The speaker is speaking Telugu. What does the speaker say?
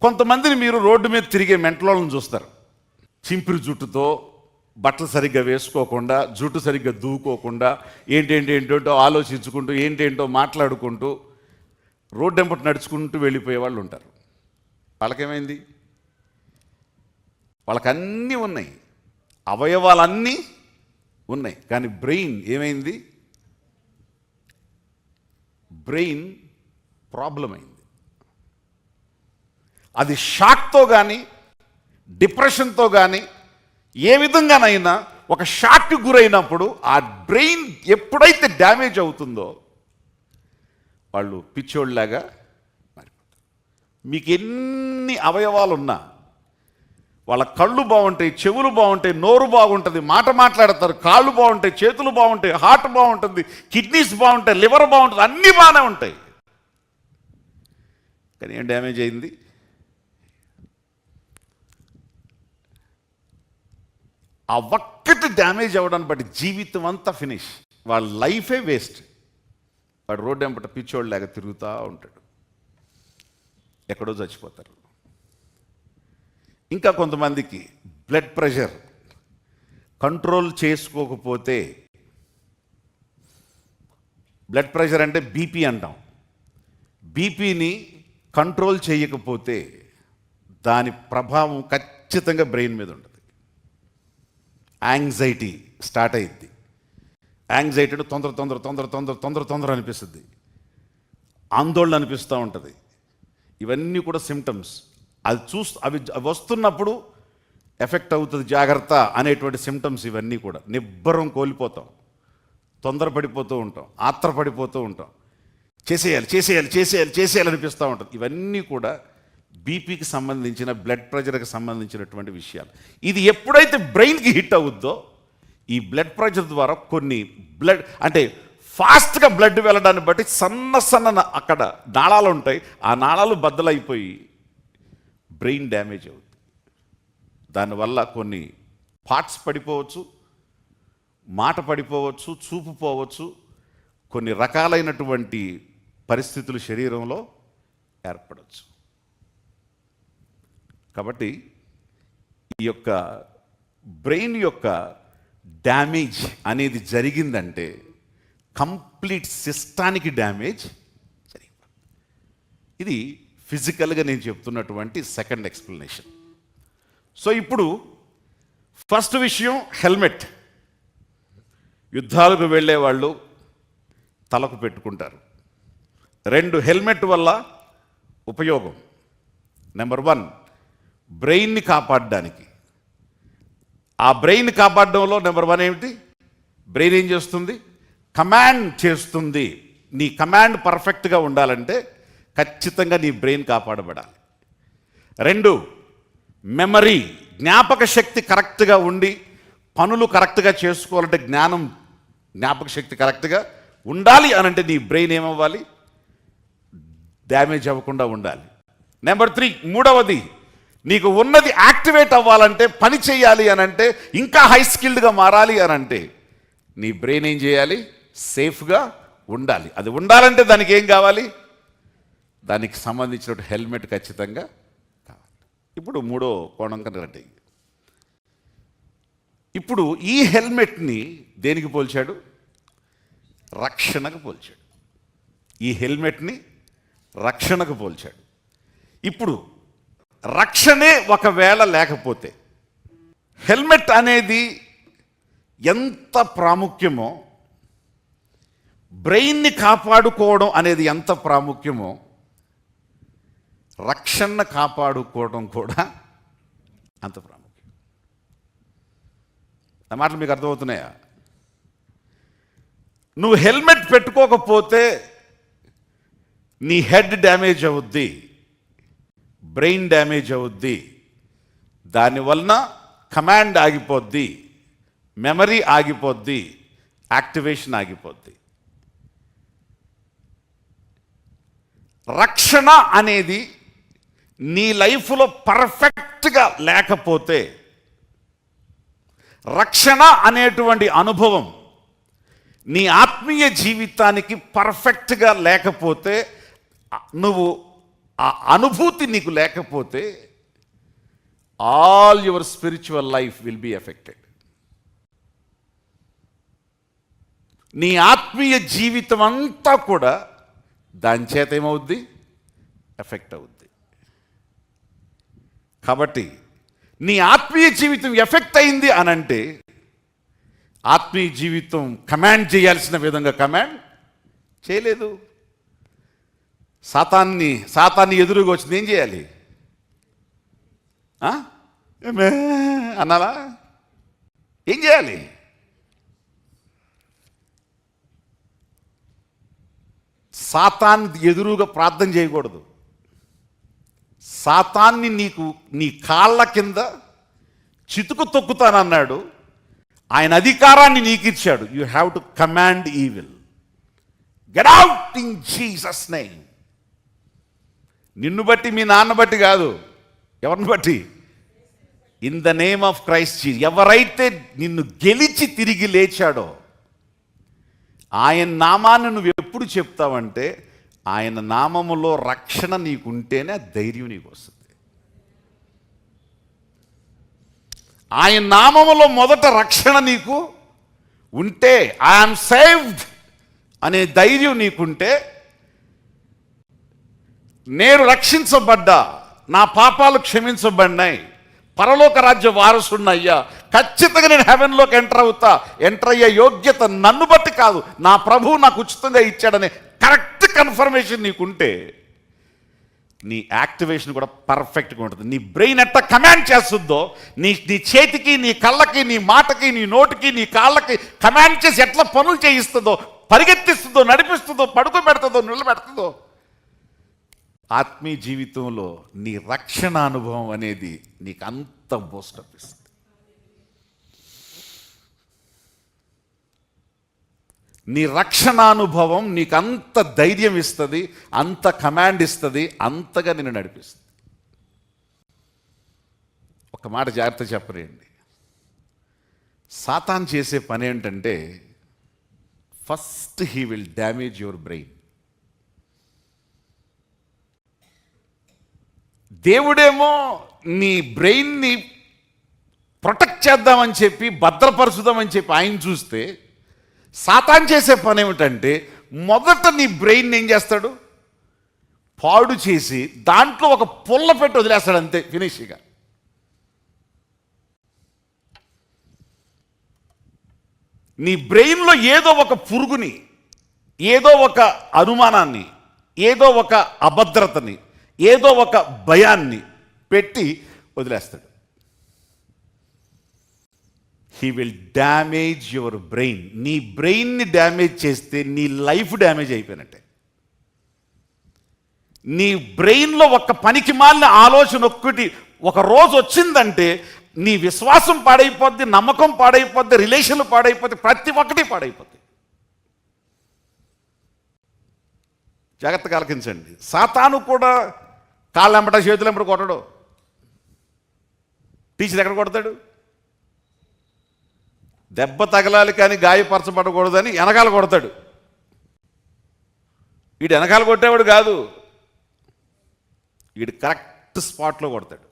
కొంతమందిని మీరు రోడ్డు మీద తిరిగే మెంటలోళ్ళని చూస్తారు. చింపిరి జుట్టుతో, బట్టలు సరిగ్గా వేసుకోకుండా, జుట్టు సరిగ్గా దూకోకుండా, ఏంటేంటో ఆలోచించుకుంటూ, ఏంటేంటో మాట్లాడుకుంటూ రోడ్డు వెంబట నడుచుకుంటూ వెళ్ళిపోయే వాళ్ళు ఉంటారు. వాళ్ళకేమైంది? వాళ్ళకన్నీ ఉన్నాయి, అవయవాలన్నీ ఉన్నాయి, కానీ బ్రెయిన్ ఏమైంది? బ్రెయిన్ ప్రాబ్లం అయింది. అది షాక్తో కానీ, డిప్రెషన్తో కానీ, ఏ విధంగానైనా ఒక షాక్కి గురైనప్పుడు ఆ బ్రెయిన్ ఎప్పుడైతే డ్యామేజ్ అవుతుందో వాళ్ళు పిచ్చోళ్ళలాగా మారిపోతారు. మీకు ఎన్ని అవయవాలు ఉన్నా, వాళ్ళ కళ్ళు బాగుంటాయి, చెవులు బాగుంటాయి, నోరు బాగుంటుంది, మాట మాట్లాడతారు, కాళ్ళు బాగుంటాయి, చేతులు బాగుంటాయి, హార్ట్ బాగుంటుంది, కిడ్నీస్ బాగుంటాయి, లివర్ బాగుంటుంది, అన్నీ బాగానే ఉంటాయి. కానీ ఏం డ్యామేజ్ అయింది? ఆ ఒక్కటి డ్యామేజ్ అవ్వడాన్ని బట్టి జీవితం అంతా ఫినిష్, వాళ్ళ లైఫే వేస్ట్. వాడు రోడ్డు వెంబట పిచ్చోళ్ళలాగా తిరుగుతూ ఉంటాడు, ఎక్కడో చచ్చిపోతారు. ఇంకా కొంతమందికి బ్లడ్ ప్రెషర్ కంట్రోల్ చేసుకోకపోతే, బ్లడ్ ప్రెషర్ అంటే బీపీ అంటాం, బీపీని కంట్రోల్ చేయకపోతే దాని ప్రభావం ఖచ్చితంగా బ్రెయిన్ మీద ఉంటుంది. యాంగ్జైటీ స్టార్ట్ అయ్యిద్ది. యాంగ్జైటీ తొందర అనిపిస్తుంది, ఆందోళన అనిపిస్తూ ఉంటుంది. ఇవన్నీ కూడా సిమ్టమ్స్. అవి వస్తున్నప్పుడు ఎఫెక్ట్ అవుతుంది, జాగ్రత్త అనేటువంటి సిమ్టమ్స్. ఇవన్నీ కూడా నిబ్బరం కోల్పోతాం, తొందరపడిపోతూ ఉంటాం, ఆత్రపడిపోతూ ఉంటాం, చేసేయాలి అనిపిస్తూ ఉంటుంది. ఇవన్నీ కూడా బీపీకి సంబంధించిన, బ్లడ్ ప్రెషర్కి సంబంధించినటువంటి విషయాలు. ఇది ఎప్పుడైతే బ్రెయిన్కి హిట్ అవుద్దో, ఈ బ్లడ్ ప్రెషర్ ద్వారా కొన్ని బ్లడ్ అంటే ఫాస్ట్గా బ్లడ్ వెళ్ళడాన్ని బట్టి సన్న అక్కడ నాళాలు ఉంటాయి, ఆ నాళాలు బద్దలైపోయి బ్రెయిన్ డ్యామేజ్ అవుతుంది. దానివల్ల కొన్ని పార్ట్స్ పడిపోవచ్చు, మాట పడిపోవచ్చు, చూపు పోవచ్చు, కొన్ని రకాలైనటువంటి పరిస్థితులు శరీరంలో ఏర్పడవచ్చు. కాబట్టి ఈ యొక్క బ్రెయిన్ యొక్క డ్యామేజ్ అనేది జరిగిందంటే కంప్లీట్ సిస్టానికి డ్యామేజ్ జరిగిపోతుంది. ఇది ఫిజికల్గా నేను చెప్తున్నటువంటి సెకండ్ ఎక్స్ప్లెనేషన్. సో ఇప్పుడు ఫస్ట్ విషయం హెల్మెట్. యుద్ధాలకు వెళ్ళే వాళ్ళు తలకు పెట్టుకుంటారు. 2, హెల్మెట్ వల్ల ఉపయోగం. నెంబర్ 1, బ్రెయిన్ని కాపాడడానికి. ఆ బ్రెయిన్ కాపాడడంలో నెంబర్ 1 ఏమిటి? బ్రెయిన్ ఏం చేస్తుంది? కమాండ్ చేస్తుంది. నీ కమాండ్ పర్ఫెక్ట్గా ఉండాలంటే ఖచ్చితంగా నీ బ్రెయిన్ కాపాడబడాలి. 2, మెమరీ, జ్ఞాపక శక్తి కరెక్ట్గా ఉండి పనులు కరెక్ట్గా చేసుకోవాలంటే జ్ఞాపక శక్తి కరెక్ట్గా ఉండాలి అనంటే నీ బ్రెయిన్ ఏమవ్వాలి? డ్యామేజ్ అవ్వకుండా ఉండాలి. నెంబర్ 3, మూడవది, నీకు ఉన్నది యాక్టివేట్ అవ్వాలంటే, పని చేయాలి అనంటే, ఇంకా హై స్కిల్డ్గా మారాలి అనంటే నీ బ్రెయిన్ ఏం చేయాలి? సేఫ్గా ఉండాలి. అది ఉండాలంటే దానికి ఏం కావాలి? దానికి సంబంధించిన హెల్మెట్ ఖచ్చితంగా కావాలి. ఇప్పుడు మూడో కోణం కనుక, ఇప్పుడు ఈ హెల్మెట్ని దేనికి పోల్చాడు? రక్షణకు పోల్చాడు. ఈ హెల్మెట్ని రక్షణకు పోల్చాడు. ఇప్పుడు రక్షణే ఒకవేళ లేకపోతే, హెల్మెట్ అనేది ఎంత ప్రాముఖ్యమో, బ్రెయిన్ని కాపాడుకోవడం అనేది ఎంత ప్రాముఖ్యమో, రక్షణ కాపాడుకోవడం కూడా అంత ప్రాముఖ్యం. ఆ మాటలు మీకు అర్థమవుతున్నాయా? నువ్వు హెల్మెట్ పెట్టుకోకపోతే నీ హెడ్ డ్యామేజ్ అవుద్ది, బ్రెయిన్ డ్యామేజ్ అవుద్ది, దానివలన కమాండ్ ఆగిపోద్ది, మెమరీ ఆగిపోద్ది, యాక్టివేషన్ ఆగిపోద్ది. రక్షణ అనేది నీ లైఫ్లో పర్ఫెక్ట్గా లేకపోతే, రక్షణ అనేటువంటి అనుభవం నీ ఆత్మీయ జీవితానికి పర్ఫెక్ట్గా లేకపోతే, నువ్వు ఆ అనుభూతి నీకు లేకపోతే all your spiritual life will be affected. నీ ఆత్మీయ జీవితం అంతా కూడా దాని చేత ఏమవుద్ది? ఎఫెక్ట్ అవుద్ది. కాబట్టి నీ ఆత్మీయ జీవితం ఎఫెక్ట్ అయింది అని అంటే ఆత్మీయ జీవితం కమాండ్ చేయాల్సిన విధంగా కమాండ్ చేయలేదు. సాతాన్ని ఎదురుగా వచ్చింది ఏం చేయాలి? అన్నాలా? ఏం చేయాలి? సాతాన్ ఎదురుగా ప్రార్థన చేయకూడదు. సాతాన్ని నీ కాళ్ళ కింద చితుకు తొక్కుతానన్నాడు. ఆయన అధికారాన్ని నీకు ఇచ్చాడు. You have to command evil. Get out in Jesus name. నిన్ను బట్టి, మీ నాన్న బట్టి కాదు. ఎవరిని బట్టి? In the name of Christ Jesus. ఎవరైతే నిన్ను గెలిచి తిరిగి లేచాడో ఆయన నామాన్ని నువ్వు ఎప్పుడు చెప్తావంటే ఆయన నామములో రక్షణ నీకుంటేనే ఆ ధైర్యం నీకు వస్తుంది. ఆయన నామములో మొదట రక్షణ నీకు ఉంటే, ఐఎమ్ సేవ్డ్ అనే ధైర్యం నీకుంటే, నేను రక్షించబడ్డా, నా పాపాలు క్షమించబడినాయి, పరలోక రాజ్య వారసుడిని అయ్యా, ఖచ్చితంగా నేను హెవెన్లోకి ఎంటర్ అయ్యే యోగ్యత నన్ను బట్టి కాదు, నా ప్రభువు నాకు ఉచితంగా ఇచ్చాడనే కరెక్ట్ కన్ఫర్మేషన్ నీకుంటే నీ యాక్టివేషన్ కూడా పర్ఫెక్ట్గా ఉంటుంది. నీ బ్రెయిన్ ఎట్లా కమాండ్ చేస్తుందో నీ చేతికి, నీ కళ్ళకి, నీ మాటకి, నీ నోటికి, నీ కాళ్ళకి కమాండ్ చేసి ఎట్లా పనులు చేయిస్తుందో, పరిగెత్తిస్తుందో, నడిపిస్తుందో, పడుకోబెడుతుందో, నిలబెడుతుందో, ఆత్మీయ జీవితంలో నీ రక్షణ అనుభవం అనేది నీకు అంత బూస్టప్ ఇస్తుంది. నీ రక్షణానుభవం నీకు అంత ధైర్యం ఇస్తుంది, అంత కమాండ్ ఇస్తుంది, అంతగా నిన్ను నడిపిస్తుంది. ఒక మాట జాగ్రత్త చెప్పరేయండి. సాతాన్ చేసే పని ఏంటంటే first he will damage your brain. దేవుడేమో నీ బ్రెయిన్ని ప్రొటెక్ట్ చేద్దామని చెప్పి, భద్రపరుచుదామని చెప్పి ఆయన చూస్తే, సాతాన్ చేసే పని ఏమిటంటే మొదట నీ బ్రెయిన్ ఏం చేస్తాడు? పాడు చేసి దాంట్లో ఒక పుల్ల పెట్టి వదిలేస్తాడు, అంతే, ఫినిష్గా. నీ బ్రెయిన్లో ఏదో ఒక పురుగుని, ఏదో ఒక అనుమానాన్ని, ఏదో ఒక అభద్రతని, ఏదో ఒక భయాన్ని పెట్టి వదిలేస్తాడు. He will damage your brain. నీ బ్రెయిన్ని డ్యామేజ్ చేస్తే నీ లైఫ్ డ్యామేజ్ అయిపోయినట్టే. నీ బ్రెయిన్లో ఒక పనికి మాలిన ఆలోచన ఒక్కటి ఒక రోజు వచ్చిందంటే నీ విశ్వాసం పాడైపోద్ది, నమ్మకం పాడైపోద్ది, రిలేషన్లు పాడైపోద్ది, ప్రతి ఒక్కటి పాడైపోద్ది. జాగ్రత్తగా ఆలకించండి. సాతాను కూడా కాళ్ళెంబట, చేతులెంబట కొట్టడు. టీచర్ ఎక్కడ కొడతాడు? దెబ్బ తగలాలి కానీ గాయపరచబడకూడదని వెనకాల కొడతాడు. వీడు వెనకాల కొట్టేవాడు కాదు, వీడు కరెక్ట్ స్పాట్లో కొడతాడు.